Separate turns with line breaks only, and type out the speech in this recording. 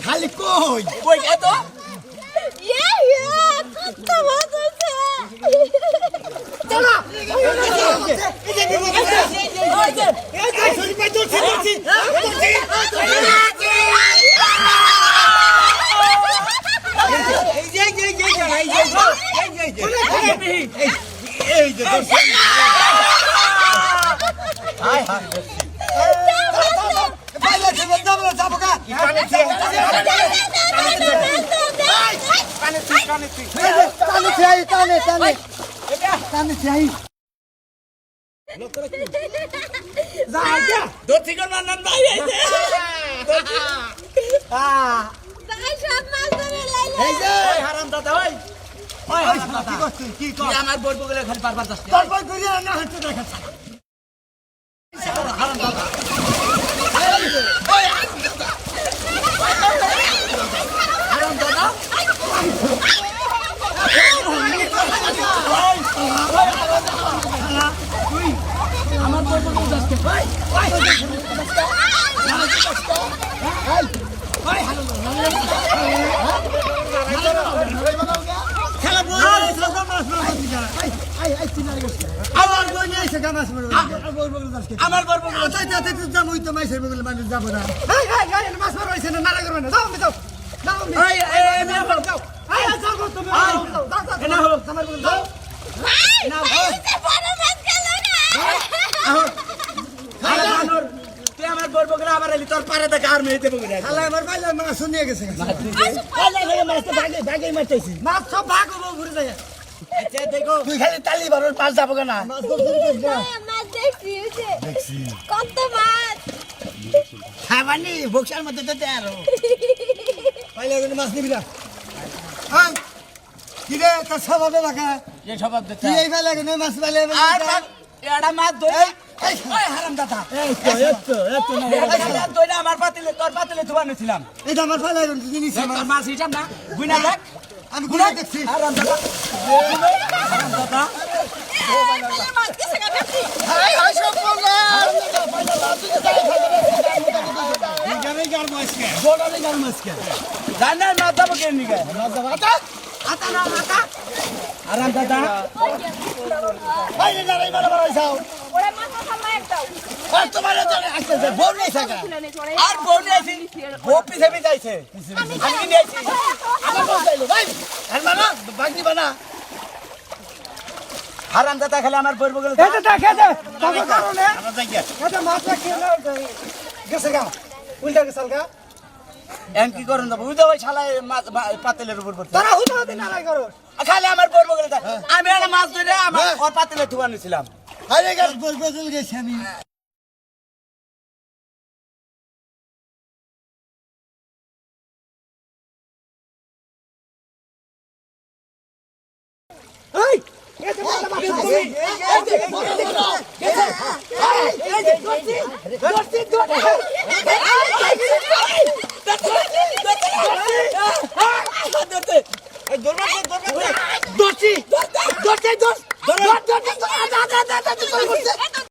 খালি কই
কই এত
কত মাছ আছে
চলো
আমার বলবো গেলে খালি পারবার যাচ্ছে আমার বলবো যাচ্ছে আমার বলবো
যাবো না মাছ মারছে না নারা করবে না
তুই আমার বলবো গেলে আবার এলি তোর পারে দেখা আর মেয়ে দেবো
আমার বাইলে মাছ নিয়ে গেছে
মাছ সব ভাগ হবো ঘুরে যায় আচ্ছা দেখো তুই খালি তালি বারোর মাছ যাবো কেনা
মাছ দেখছি কত মাছ
খাবানি বক্সার মধ্যে তো দেয় আরো
পাইলে মাছ নিবি না হ্যাঁ কি রে তোর স্বভাবে বাঁকা
যে স্বভাব দেখতে
তুই এই বেলা মাছ পাইলে
আর এটা মাছ ধরে হারাম দাদা আমার পাতিলে তোর পাতিলে ধোয়ানো ছিলাম
এটা আমার পাইলে জিনিস
তোর মাছ হিসাব না গুনা দেখ
আমি গুণা দেখছি
হারাম দাদা হারাম দাদা জানার মাছ যাবো কেন নিকে আতা না আতা আরাম দাদা
বাইরে যারাই বড় বড় যাও
ওরে মাথা ফালাই একটাও
আর তোমার আসছে বউ নেই থাকা
আর বউ নিয়ে আইছি বউ পিছে পিছে আইছে আমি কি নিয়ে আইছি
আমার বউ যাইলো ভাই আর মানা বাগনি বানা
হারাম দাদা খেলে আমার বলবো গেলে
এটা দেখে দে তবে কারণে
আমার যাই গিয়া
এটা মাছটা খেলে গেছে গা উল্টা গেছে গা
এম কি করুন দেবো বুঝতে ভাই শালা পাতিলের উপর পড়তে
তারা হুদা হতে নারাই করো
খালি আমার বলবো গেলে আমি একটা মাছ ধরে আমার ওর পাতিলে ধোয়ানো ছিলাম
আরে গাছ বলবো চলে গেছি আমি এই এতে মাছ
এই